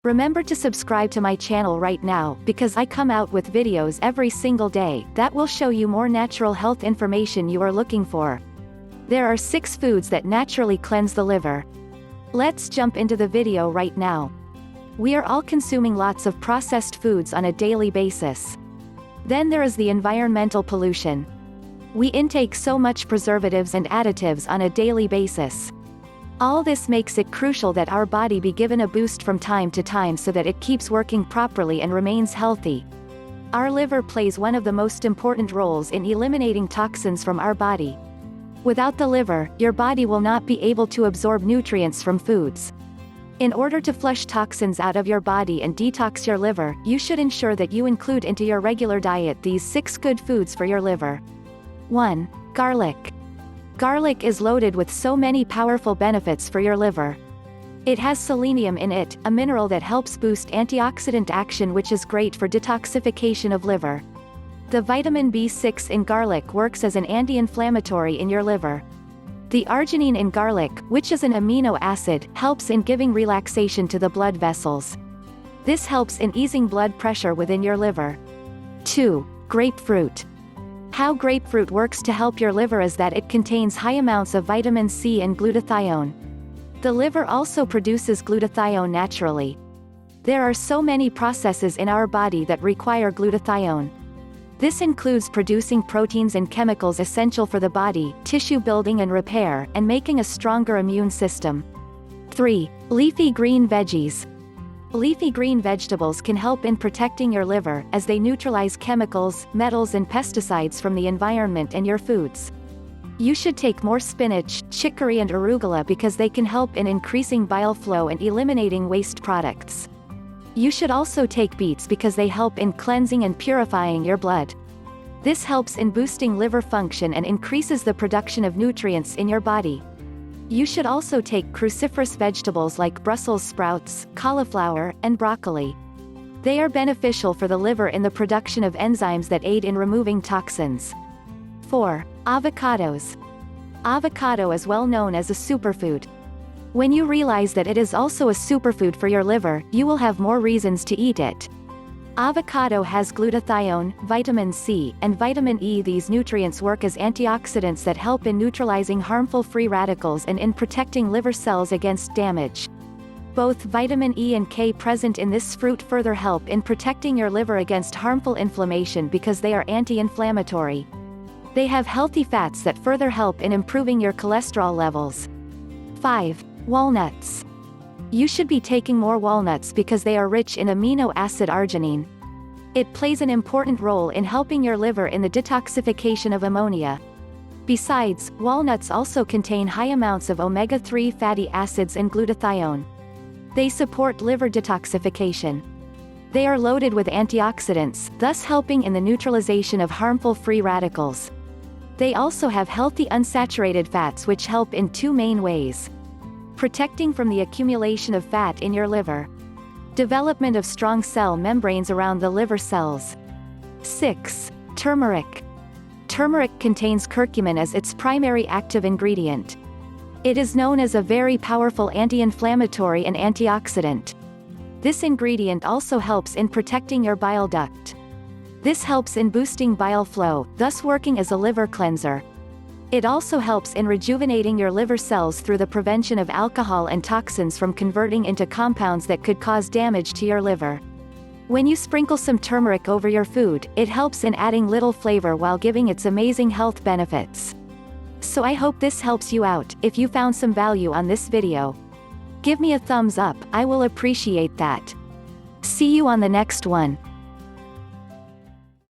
Remember to subscribe to my channel right now because I come out with videos every single day that will show you more natural health information you are looking for. There are 6 foods that naturally cleanse the liver. Let's jump into the video right now. We are all consuming lots of processed foods on a daily basis. Then there is the environmental pollution. We intake so much preservatives and additives on a daily basis. All this makes it crucial that our body be given a boost from time to time so that it keeps working properly and remains healthy. Our liver plays one of the most important roles in eliminating toxins from our body. Without the liver, your body will not be able to absorb nutrients from foods. In order to flush toxins out of your body and detox your liver, you should ensure that you include into your regular diet these 6 good foods for your liver. 1. Garlic. Garlic is loaded with so many powerful benefits for your liver. It has selenium in it, a mineral that helps boost antioxidant action, which is great for detoxification of liver. The vitamin B6 in garlic works as an anti-inflammatory in your liver. The arginine in garlic, which is an amino acid, helps in giving relaxation to the blood vessels. This helps in easing blood pressure within your liver. 2. Grapefruit. How grapefruit works to help your liver is that it contains high amounts of vitamin C and glutathione. The liver also produces glutathione naturally. There are so many processes in our body that require glutathione. This includes producing proteins and chemicals essential for the body, tissue building and repair, and making a stronger immune system. 3. Leafy green veggies. Leafy green vegetables can help in protecting your liver, as they neutralize chemicals, metals and pesticides from the environment and your foods. You should take more spinach, chicory and arugula because they can help in increasing bile flow and eliminating waste products. You should also take beets because they help in cleansing and purifying your blood. This helps in boosting liver function and increases the production of nutrients in your body. You should also take cruciferous vegetables like Brussels sprouts, cauliflower, and broccoli. They are beneficial for the liver in the production of enzymes that aid in removing toxins. 4. Avocados. Avocado is well known as a superfood. When you realize that it is also a superfood for your liver, you will have more reasons to eat it. Avocado has glutathione, vitamin C, and vitamin E. These nutrients work as antioxidants that help in neutralizing harmful free radicals and in protecting liver cells against damage. Both vitamin E and K present in this fruit further help in protecting your liver against harmful inflammation because they are anti-inflammatory. They have healthy fats that further help in improving your cholesterol levels. 5. Walnuts. You should be taking more walnuts because they are rich in amino acid arginine. It plays an important role in helping your liver in the detoxification of ammonia. Besides, walnuts also contain high amounts of omega-3 fatty acids and glutathione. They support liver detoxification. They are loaded with antioxidants, thus helping in the neutralization of harmful free radicals. They also have healthy unsaturated fats which help in 2 main ways. Protecting from the accumulation of fat in your liver. Development of strong cell membranes around the liver cells. 6. Turmeric. Turmeric contains curcumin as its primary active ingredient. It is known as a very powerful anti-inflammatory and antioxidant. This ingredient also helps in protecting your bile duct. This helps in boosting bile flow, thus working as a liver cleanser. It also helps in rejuvenating your liver cells through the prevention of alcohol and toxins from converting into compounds that could cause damage to your liver. When you sprinkle some turmeric over your food, it helps in adding little flavor while giving its amazing health benefits. So I hope this helps you out. If you found some value on this video, give me a thumbs up, I will appreciate that. See you on the next one.